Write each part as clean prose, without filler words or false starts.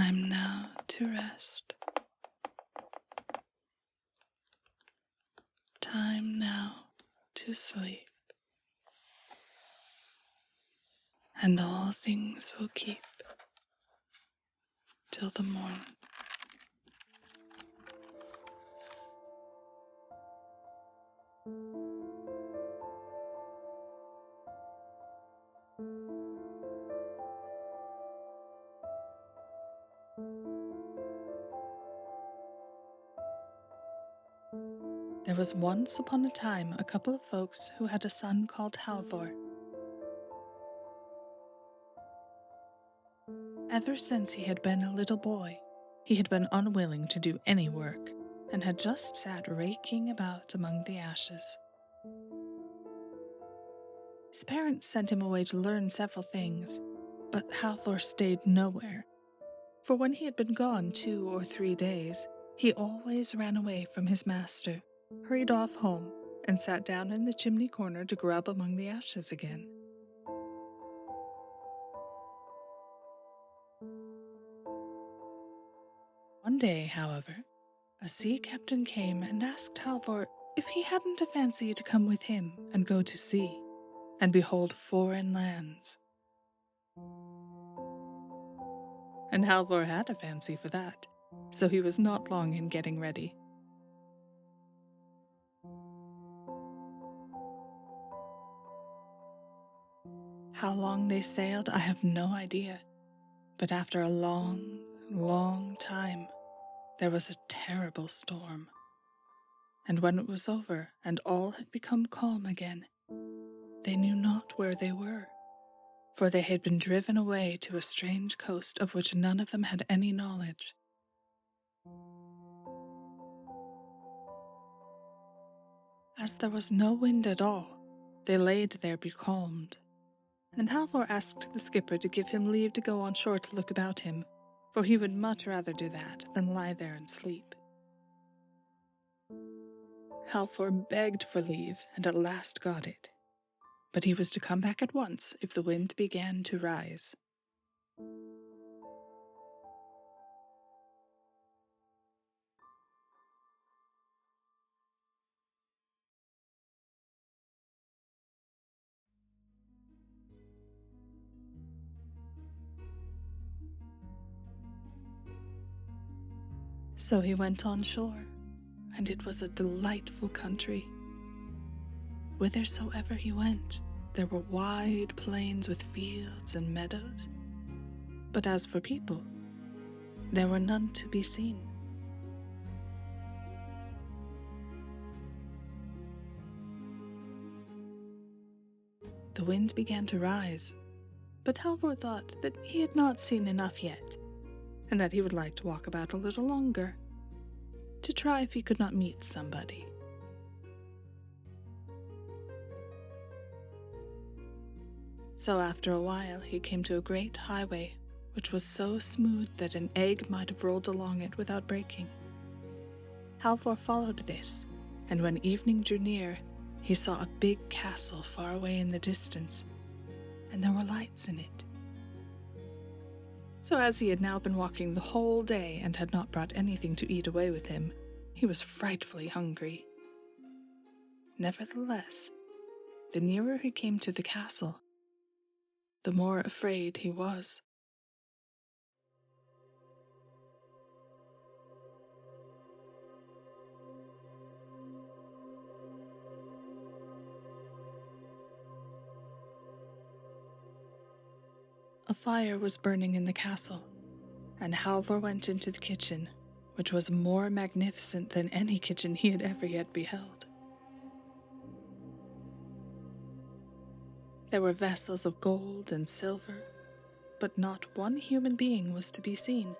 Time now to rest. Time now to sleep. And all things will keep till the morn. There was once upon a time a couple of folks who had a son called Halvor. Ever since he had been a little boy, he had been unwilling to do any work and had just sat raking about among the ashes. His parents sent him away to learn several things, but Halvor stayed nowhere, for when he had been gone 2 or 3 days, he always ran away from his master, hurried off home, and sat down in the chimney corner to grub among the ashes again. One day, however, a sea captain came and asked Halvor if he hadn't a fancy to come with him and go to sea, and behold foreign lands. And Halvor had a fancy for that, so he was not long in getting ready. How long they sailed, I have no idea, but after a long, long time, there was a terrible storm. And when it was over and all had become calm again, they knew not where they were, for they had been driven away to a strange coast of which none of them had any knowledge. As there was no wind at all, they laid there becalmed, and Halvor asked the skipper to give him leave to go on shore to look about him, for he would much rather do that than lie there and sleep. Halvor begged for leave and at last got it, but he was to come back at once if the wind began to rise. So he went on shore, and it was a delightful country. Whithersoever he went, there were wide plains with fields and meadows, but as for people, there were none to be seen. The wind began to rise, but Halvor thought that he had not seen enough yet, and that he would like to walk about a little longer, to try if he could not meet somebody. So after a while he came to a great highway, which was so smooth that an egg might have rolled along it without breaking. Halvor followed this, and when evening drew near, he saw a big castle far away in the distance, and there were lights in it. So as he had now been walking the whole day and had not brought anything to eat away with him, he was frightfully hungry. Nevertheless, the nearer he came to the castle, the more afraid he was. A fire was burning in the castle, and Halvor went into the kitchen, which was more magnificent than any kitchen he had ever yet beheld. There were vessels of gold and silver, but not one human being was to be seen.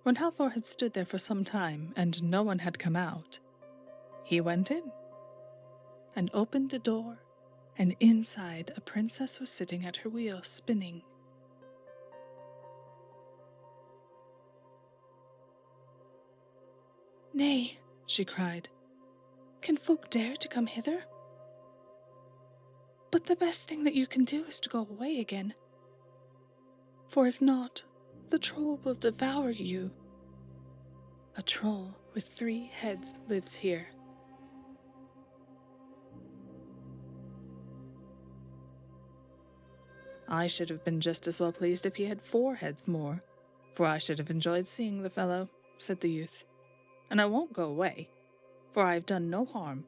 When Halvor had stood there for some time and no one had come out, he went in and opened the door, and inside a princess was sitting at her wheel spinning. "Nay," she cried, "can folk dare to come hither? But the best thing that you can do is to go away again, for if not, the troll will devour you. A troll with 3 heads lives here. I should have been just as well pleased if he had 4 heads more, for I should have enjoyed seeing the fellow, said the youth. And I won't go away, for I have done no harm.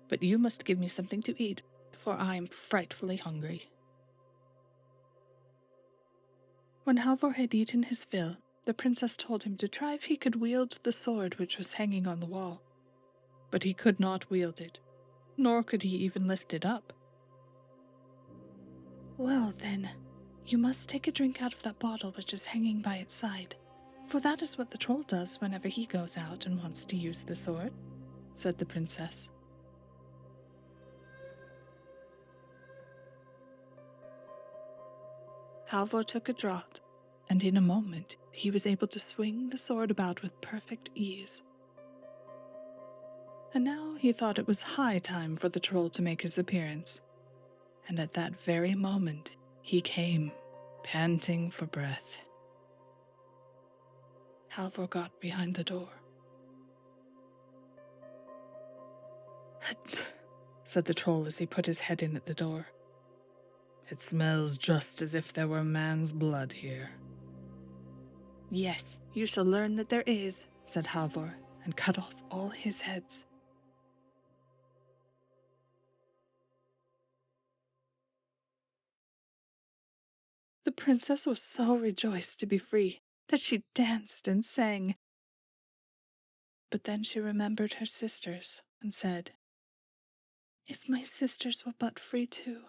But you must give me something to eat, for I am frightfully hungry. When Halvor had eaten his fill, the princess told him to try if he could wield the sword which was hanging on the wall. But he could not wield it, nor could he even lift it up. Well, then, you must take a drink out of that bottle which is hanging by its side, for that is what the troll does whenever he goes out and wants to use the sword, said the princess. Halvor took a draught, and in a moment he was able to swing the sword about with perfect ease. And now he thought it was high time for the troll to make his appearance, and at that very moment he came, panting for breath. Halvor got behind the door. "Hut," said the troll as he put his head in at the door. "It smells just as if there were man's blood here." "Yes, you shall learn that there is," said Halvor, and cut off all his heads. The princess was so rejoiced to be free that she danced and sang. But then she remembered her sisters and said, "If my sisters were but free too."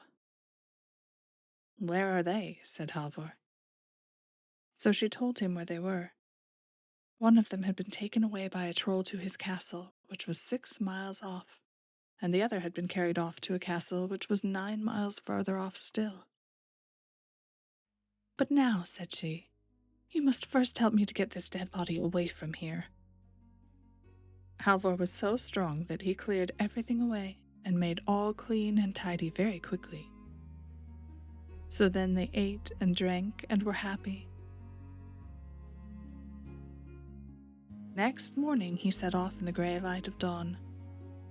"Where are they?" said Halvor. So she told him where they were. One of them had been taken away by a troll to his castle, which was 6 miles off, and the other had been carried off to a castle which was 9 miles farther off still. "But now," said she, "you must first help me to get this dead body away from here." Halvor was so strong that he cleared everything away and made all clean and tidy very quickly. So then they ate and drank and were happy. Next morning he set off in the grey light of dawn.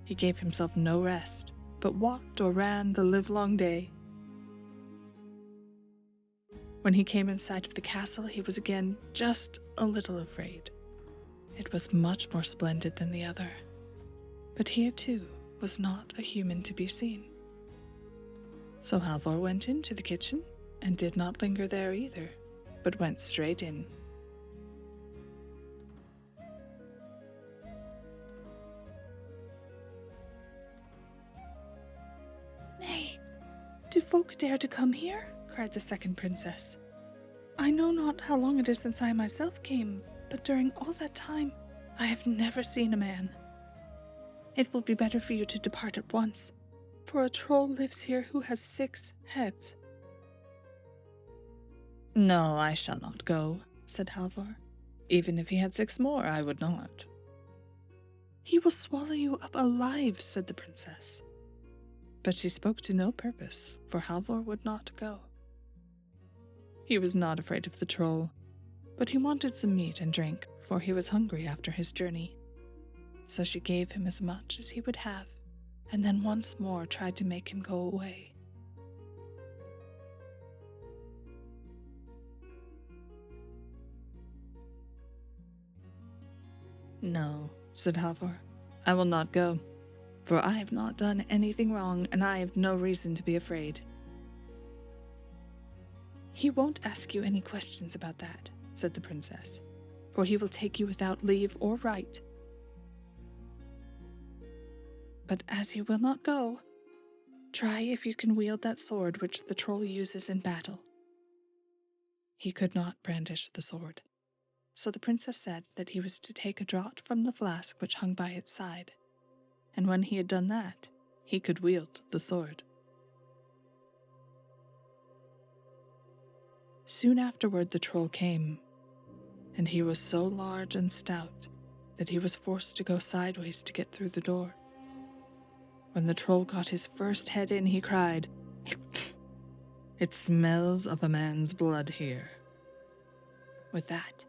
He gave himself no rest, but walked or ran the livelong day. When he came in sight of the castle, he was again just a little afraid. It was much more splendid than the other, but here too was not a human to be seen. So Halvor went into the kitchen and did not linger there either, but went straight in. "Nay, do folk dare to come here?" cried the second princess. "I know not how long it is since I myself came, but during all that time I have never seen a man. It will be better for you to depart at once, for a troll lives here who has 6 heads." "No, I shall not go," said Halvor. "Even if he had 6 more, I would not." "He will swallow you up alive," said the princess. But she spoke to no purpose, for Halvor would not go. He was not afraid of the troll, but he wanted some meat and drink, for he was hungry after his journey. So she gave him as much as he would have, and then once more tried to make him go away. "No," said Halvor, "I will not go, for I have not done anything wrong, and I have no reason to be afraid." "He won't ask you any questions about that," said the princess, "for he will take you without leave or right. But as you will not go, try if you can wield that sword which the troll uses in battle." He could not brandish the sword, so the princess said that he was to take a draught from the flask which hung by its side, and when he had done that, he could wield the sword. Soon afterward the troll came, and he was so large and stout that he was forced to go sideways to get through the door. When the troll got his first head in, he cried, It smells of a man's blood here." With that,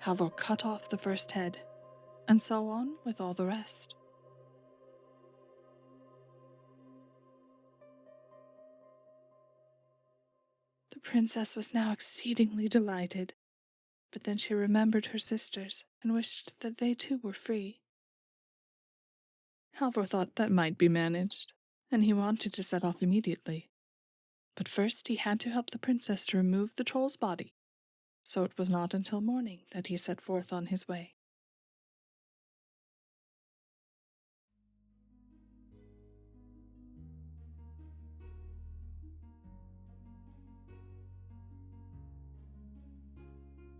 Halvor cut off the first head, and so on with all the rest. The princess was now exceedingly delighted, but then she remembered her sisters and wished that they too were free. Halvor thought that might be managed, and he wanted to set off immediately. But first he had to help the princess to remove the troll's body, so it was not until morning that he set forth on his way.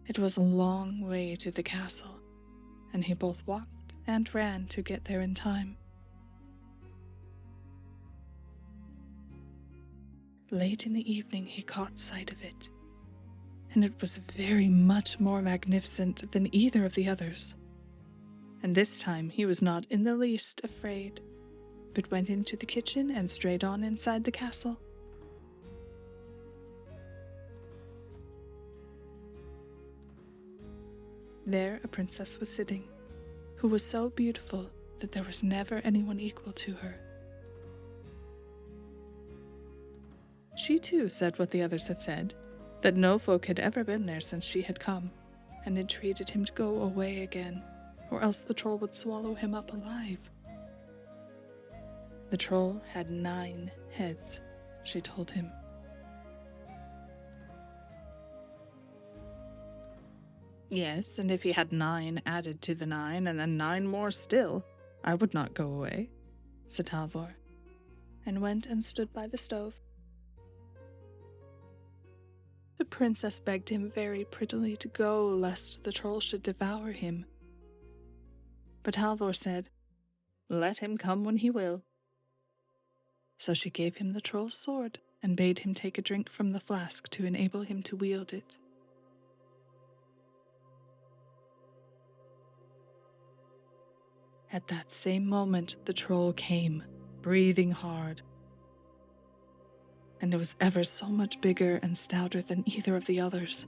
It was a long way to the castle, and he both walked and ran to get there in time. Late in the evening he caught sight of it, and it was very much more magnificent than either of the others. And this time he was not in the least afraid, but went into the kitchen and strayed on inside the castle. There a princess was sitting, who was so beautiful that there was never anyone equal to her. She too said what the others had said, that no folk had ever been there since she had come, and entreated him to go away again, or else the troll would swallow him up alive. The troll had 9 heads, she told him. Yes, and if he had 9 added to the 9, and then 9 more still, I would not go away, said Halvor, and went and stood by the stove. The princess begged him very prettily to go, lest the troll should devour him. But Halvor said, "Let him come when he will." So she gave him the troll's sword, and bade him take a drink from the flask to enable him to wield it. At that same moment the troll came, breathing hard, and it was ever so much bigger and stouter than either of the others.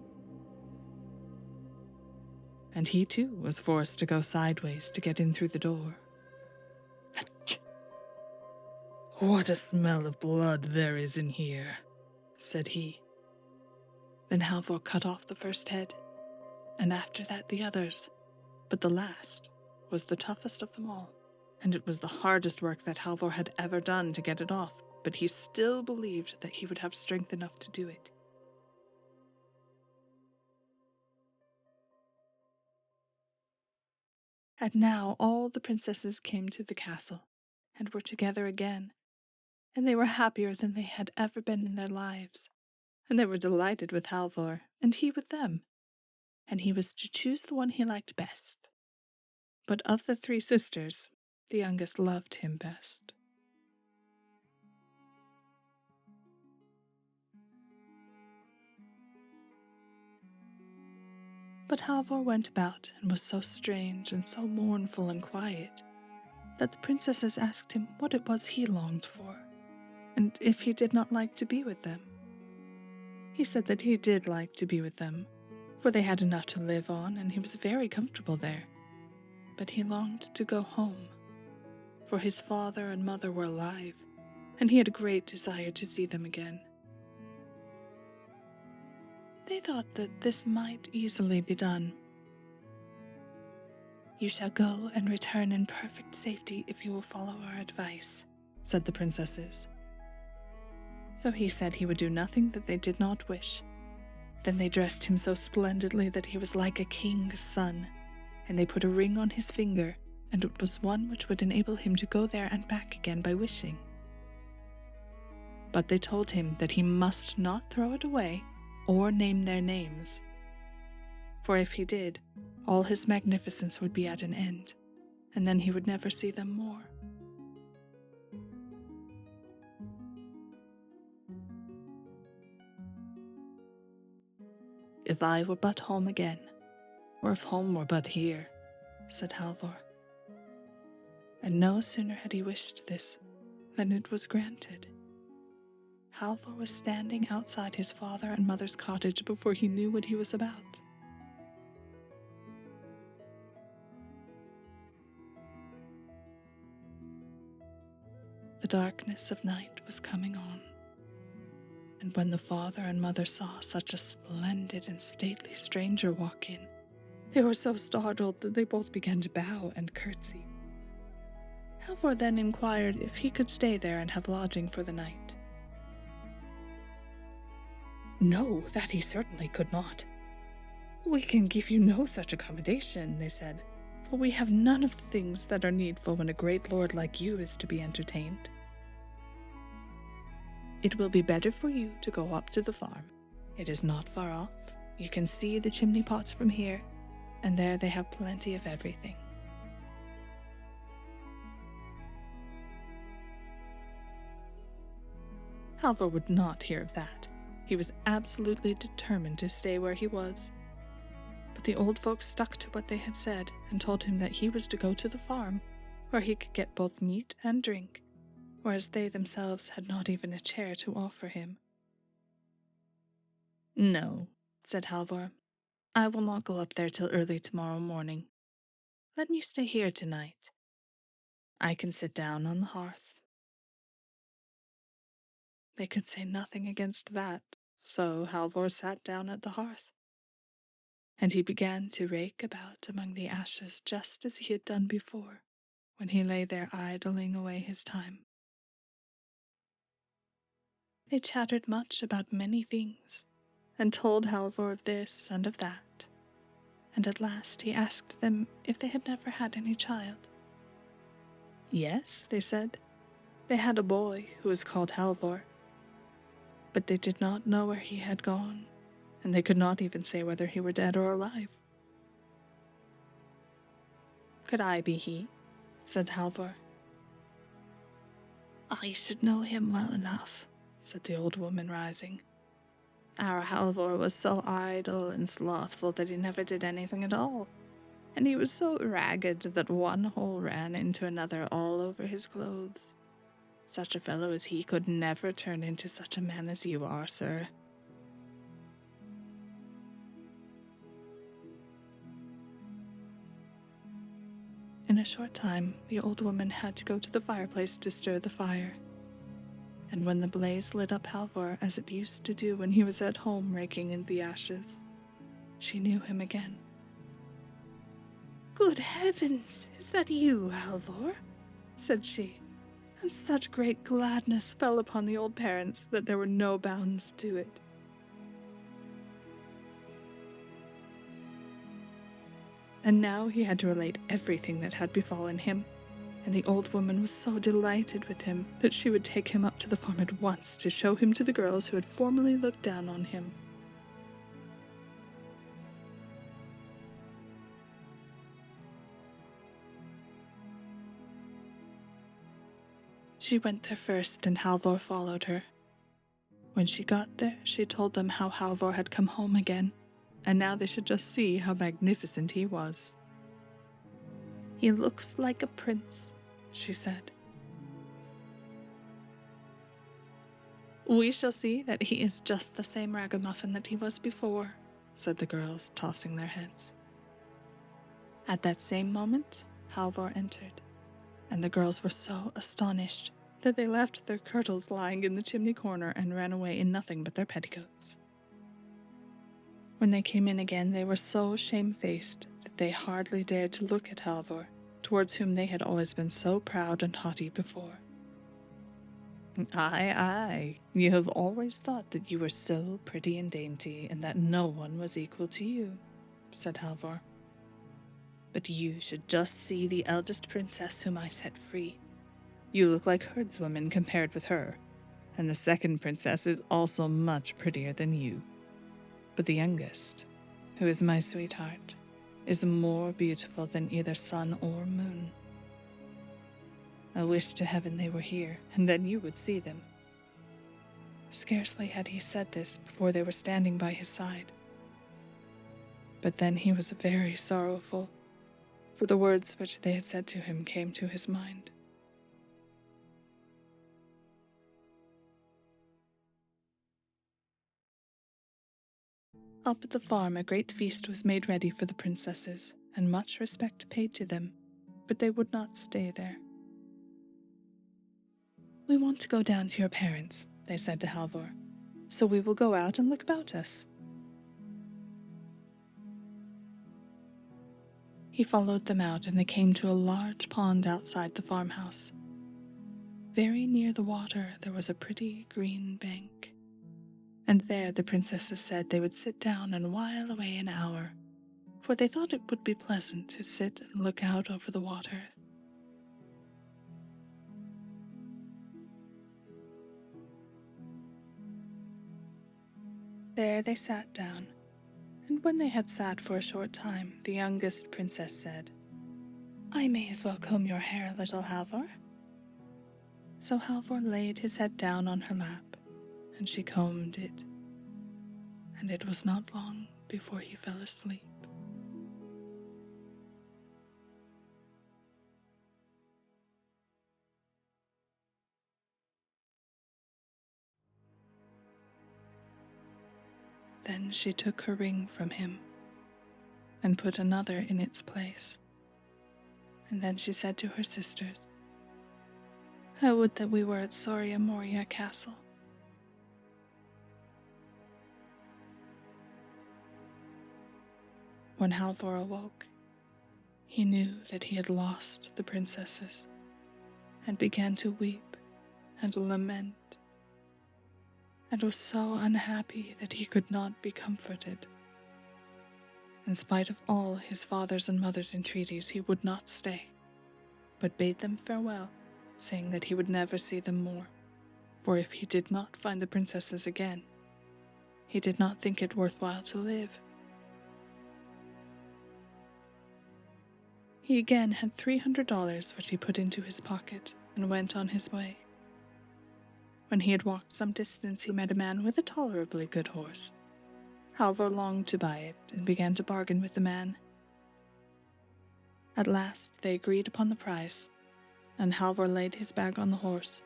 And he too was forced to go sideways to get in through the door. "What a smell of blood there is in here," said he. Then Halvor cut off the first head, and after that the others, but the last was the toughest of them all, and it was the hardest work that Halvor had ever done to get it off, but he still believed that he would have strength enough to do it. And now all the princesses came to the castle, and were together again, and they were happier than they had ever been in their lives, and they were delighted with Halvor, and he with them, and he was to choose the one he liked best. But of the 3 sisters, the youngest loved him best. But Halvor went about and was so strange and so mournful and quiet that the princesses asked him what it was he longed for, and if he did not like to be with them. He said that he did like to be with them, for they had enough to live on and he was very comfortable there. But he longed to go home, for his father and mother were alive, and he had a great desire to see them again. They thought that this might easily be done. "You shall go and return in perfect safety if you will follow our advice," said the princesses. So he said he would do nothing that they did not wish. Then they dressed him so splendidly that he was like a king's son, and they put a ring on his finger, and it was one which would enable him to go there and back again by wishing. But they told him that he must not throw it away or name their names, for if he did, all his magnificence would be at an end, and then he would never see them more. "If I were but home again, or if home were but here," said Halvor. And no sooner had he wished this than it was granted. Halvor was standing outside his father and mother's cottage before he knew what he was about. The darkness of night was coming on, and when the father and mother saw such a splendid and stately stranger walk in, they were so startled that they both began to bow and curtsy. Halvor then inquired if he could stay there and have lodging for the night. "No, that he certainly could not. We can give you no such accommodation," they said, "for we have none of the things that are needful when a great lord like you is to be entertained. It will be better for you to go up to the farm. It is not far off. You can see the chimney pots from here, and there they have plenty of everything." Halvor would not hear of that. He was absolutely determined to stay where he was. But the old folks stuck to what they had said and told him that he was to go to the farm, where he could get both meat and drink, whereas they themselves had not even a chair to offer him. "No," said Halvor, "I will not go up there till early tomorrow morning. Let me stay here tonight. I can sit down on the hearth." They could say nothing against that, so Halvor sat down at the hearth, and he began to rake about among the ashes just as he had done before, when he lay there idling away his time. They chattered much about many things, and told Halvor of this and of that, and at last he asked them if they had never had any child. Yes, they said, they had a boy who was called Halvor, but they did not know where he had gone, and they could not even say whether he were dead or alive. "Could I be he?" said Halvor. "I should know him well enough," said the old woman, rising. "Our Halvor was so idle and slothful that he never did anything at all, and he was so ragged that one hole ran into another all over his clothes. Such a fellow as he could never turn into such a man as you are, sir." In a short time, the old woman had to go to the fireplace to stir the fire, and when the blaze lit up Halvor as it used to do when he was at home raking in the ashes, she knew him again. "Good heavens, is that you, Halvor?" said she, and such great gladness fell upon the old parents that there were no bounds to it. And now he had to relate everything that had befallen him, and the old woman was so delighted with him that she would take him up to the farm at once to show him to the girls who had formerly looked down on him. She went there first, and Halvor followed her. When she got there, she told them how Halvor had come home again, and now they should just see how magnificent he was. "He looks like a prince," she said. "We shall see that he is just the same ragamuffin that he was before," said the girls, tossing their heads. At that same moment, Halvor entered, and the girls were so astonished that they left their kirtles lying in the chimney corner and ran away in nothing but their petticoats. When they came in again, they were so shamefaced that they hardly dared to look at Halvor, towards whom they had always been so proud and haughty before. "Aye, aye, you have always thought that you were so pretty and dainty, and that no one was equal to you," said Halvor. "But you should just see the eldest princess whom I set free. You look like herdswomen compared with her, and the second princess is also much prettier than you. But the youngest, who is my sweetheart, is more beautiful than either sun or moon. I wish to heaven they were here, and then you would see them." Scarcely had he said this before they were standing by his side. But then he was very sorrowful, for the words which they had said to him came to his mind. Up at the farm, a great feast was made ready for the princesses, and much respect paid to them, but they would not stay there. "We want to go down to your parents," they said to Halvor, "so we will go out and look about us." He followed them out, and they came to a large pond outside the farmhouse. Very near the water there was a pretty green bank, and there the princesses said they would sit down and while away an hour, for they thought it would be pleasant to sit and look out over the water. There they sat down, and when they had sat for a short time, the youngest princess said, "I may as well comb your hair, little Halvor." So Halvor laid his head down on her lap, and she combed it, and it was not long before he fell asleep. Then she took her ring from him and put another in its place. And then she said to her sisters, "I would that we were at Soria Moria Castle." When Halvor awoke, he knew that he had lost the princesses, and began to weep and lament, and was so unhappy that he could not be comforted. In spite of all his father's and mother's entreaties, he would not stay, but bade them farewell, saying that he would never see them more, for if he did not find the princesses again, he did not think it worthwhile to live. He again had $300, which he put into his pocket and went on his way. When he had walked some distance, he met a man with a tolerably good horse. Halvor longed to buy it and began to bargain with the man. At last they agreed upon the price, and Halvor laid his bag on the horse.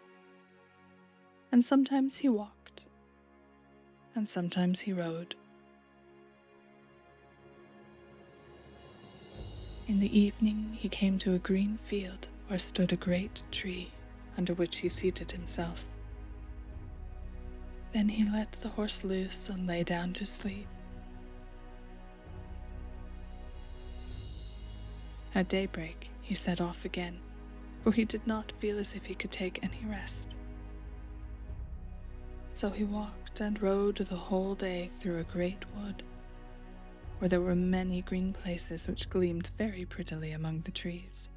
And sometimes he walked, and sometimes he rode. In the evening he came to a green field where stood a great tree, under which he seated himself. Then he let the horse loose and lay down to sleep. At daybreak he set off again, for he did not feel as if he could take any rest. So he walked and rode the whole day through a great wood, where there were many green places which gleamed very prettily among the trees.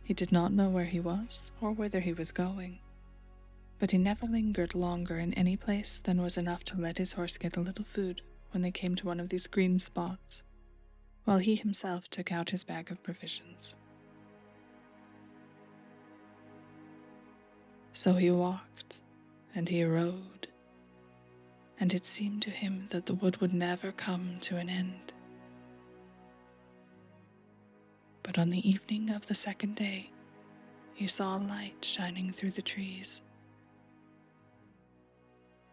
He did not know where he was or whither he was going, but he never lingered longer in any place than was enough to let his horse get a little food when they came to one of these green spots, while he himself took out his bag of provisions. So he walked, and he rode, and it seemed to him that the wood would never come to an end. But on the evening of the second day, he saw a light shining through the trees.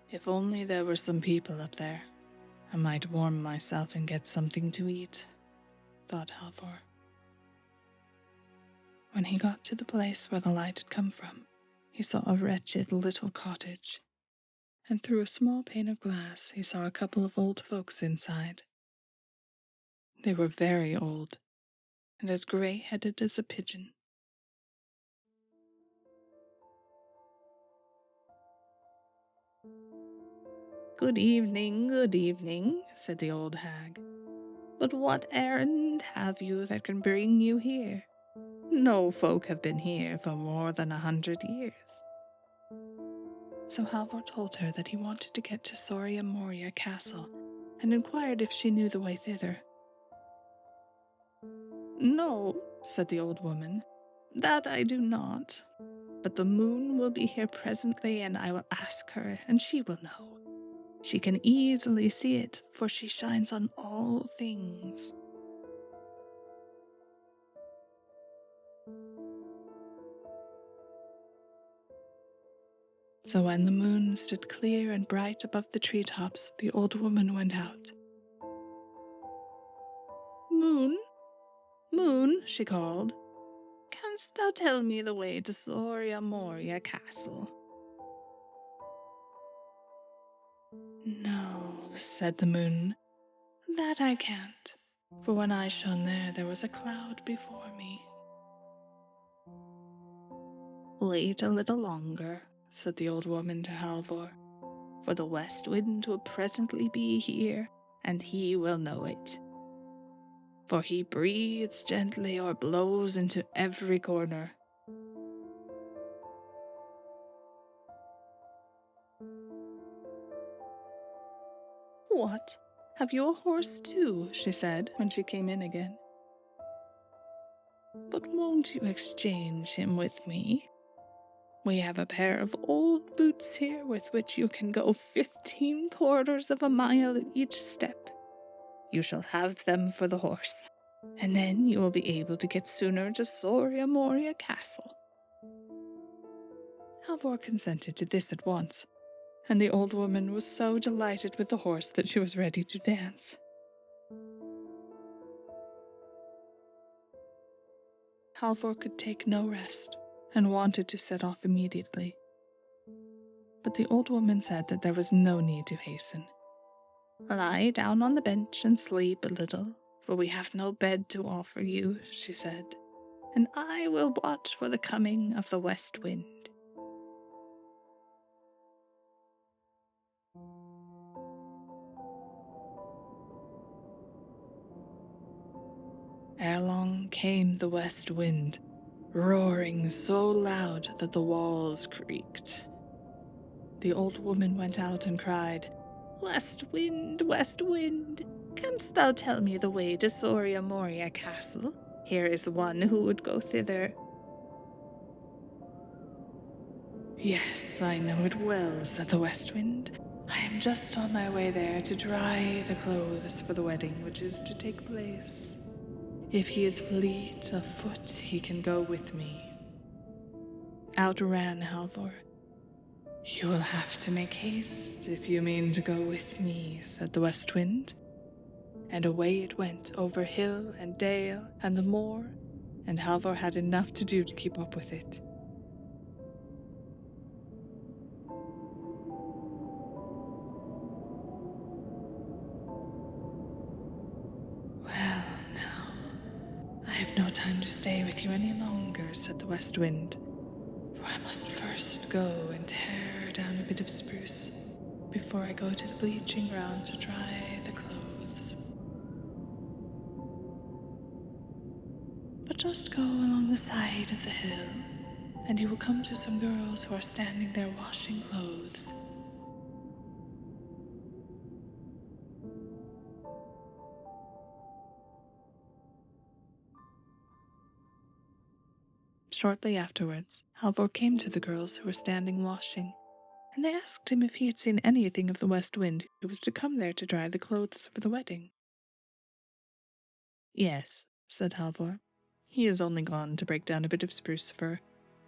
"If only there were some people up there, I might warm myself and get something to eat," thought Halvor. When he got to the place where the light had come from, he saw a wretched little cottage, and through a small pane of glass he saw a couple of old folks inside. They were very old, and as gray-headed as a pigeon. "Good evening," said the old hag. "But what errand have you that can bring you here? No folk have been here for more than 100 years. So Halvor told her that he wanted to get to Soria Moria Castle, and inquired if she knew the way thither. "No," said the old woman, "that I do not. But the moon will be here presently, and I will ask her, and she will know. She can easily see it, for she shines on all things." So when the moon stood clear and bright above the treetops, the old woman went out Moon, Moon, she called, canst thou tell me the way to Soria Moria Castle? No, said the moon, that I can't, for when I shone there was a cloud before me. Wait a little longer, said the old woman to Halvor, for the west wind will presently be here, and he will know it. For he breathes gently or blows into every corner. What? Have you a horse too? She said when she came in again. But won't you exchange him with me? We have a pair of old boots here with which you can go 15 quarters of a mile at each step. You shall have them for the horse, and then you will be able to get sooner to Soria Moria Castle. Halvor consented to this at once, and the old woman was so delighted with the horse that she was ready to dance. Halvor could take no rest and wanted to set off immediately. But the old woman said that there was no need to hasten. Lie down on the bench and sleep a little, for we have no bed to offer you, she said, and I will watch for the coming of the west wind. Ere long came the west wind, roaring so loud that the walls creaked. The old woman went out and cried, West wind, canst thou tell me the way to Soria Moria Castle? Here is one who would go thither. Yes, I know it well, said the west wind. I am just on my way there to dry the clothes for the wedding which is to take place. If he is fleet of foot, he can go with me. Out ran Halvor. You will have to make haste if you mean to go with me, said the west wind. And away it went over hill and dale and moor, and Halvor had enough to do to keep up with it. Well, now, I have no time to stay with you any longer, said the west wind, for I must first go and tear down a bit of spruce before I go to the bleaching ground to dry the clothes. But just go along the side of the hill, and you will come to some girls who are standing there washing clothes. Shortly afterwards, Halvor came to the girls who were standing washing, and they asked him if he had seen anything of the west wind who was to come there to dry the clothes for the wedding. Yes, said Halvor. He is only gone to break down a bit of spruce fir.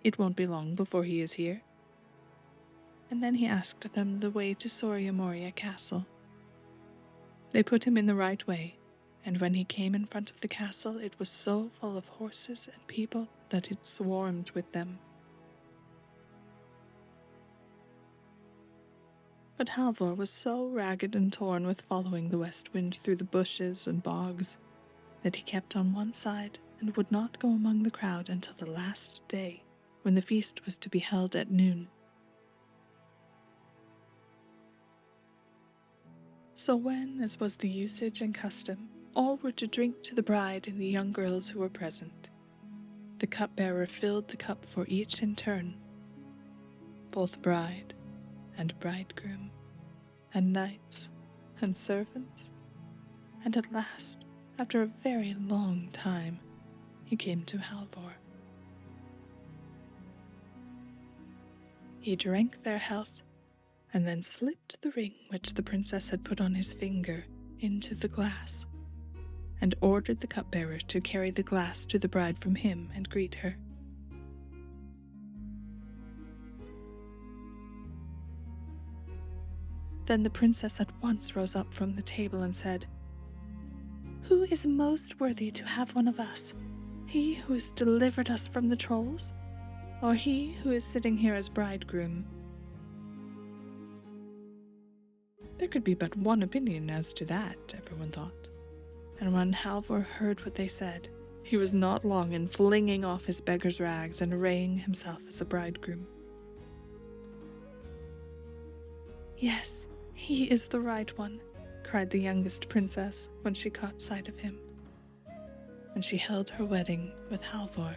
It won't be long before he is here. And then he asked them the way to Soria Moria Castle. They put him in the right way, and when he came in front of the castle, it was so full of horses and people that it swarmed with them. But Halvor was so ragged and torn with following the west wind through the bushes and bogs that he kept on one side and would not go among the crowd until the last day, when the feast was to be held at noon. So when, as was the usage and custom, all were to drink to the bride and the young girls who were present, the cupbearer filled the cup for each in turn, both bride and bridegroom, and knights and servants, and at last, after a very long time, he came to Halvor. He drank their health, and then slipped the ring which the princess had put on his finger into the glass, and ordered the cupbearer to carry the glass to the bride from him and greet her. Then the princess at once rose up from the table and said, Who is most worthy to have one of us? He who has delivered us from the trolls, or he who is sitting here as bridegroom? There could be but one opinion as to that, everyone thought. And when Halvor heard what they said, he was not long in flinging off his beggar's rags and arraying himself as a bridegroom. Yes, he is the right one, cried the youngest princess when she caught sight of him. And she held her wedding with Halvor